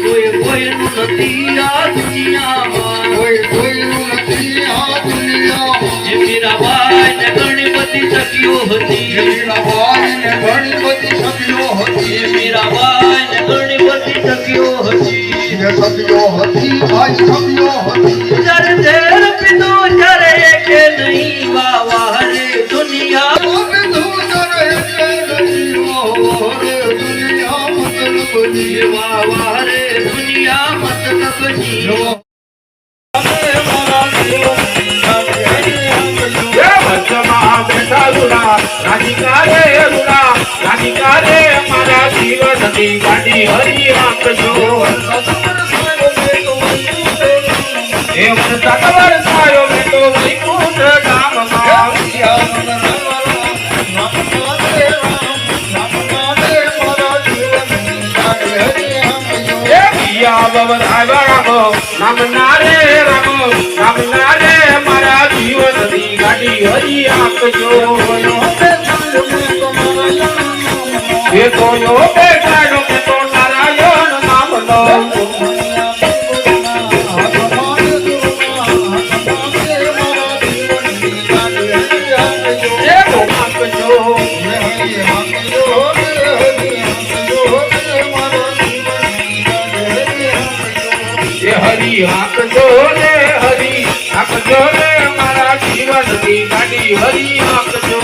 કોઈ કોઈનું નથી આ દુનિયામાં, કોઈ કોઈનું નથી આ દુનિયામાં. મીરાબાઈ ને ઘણી બધી સખીઓ હતી, મીરાબાઈ ને ઘણી બધી સખીઓ હતી, મીરાબાઈ ને ઘણી બધી સખીઓ હતી, સખીઓ હતી ભાઈ સખીઓ હતી. જ્યારે તેલ પીધો ત્યારે એકે નહીં વાહ વાહ રે દુનિયા, પીધું ત્યારે એકે નહીં વાહ વાહ રે દુનિયા મતલબની, વાહ વાહ રે દુનિયા મતલબની. મારા જીવનની ગાડી હરી આપજો, એમ સતવર થયો મેં તો વિકુટ ગામમાં. નામ નારે રામો, નામ નારે મારા જીવનની ગાડી હરી આપજો. એ તો યો બેઠાડો કે તો નારાયણ નામ લો, એ તો આપજો, હરી આપજો ને હરી આપજો ને મારા જીવનની ગાડી હરી આપજો.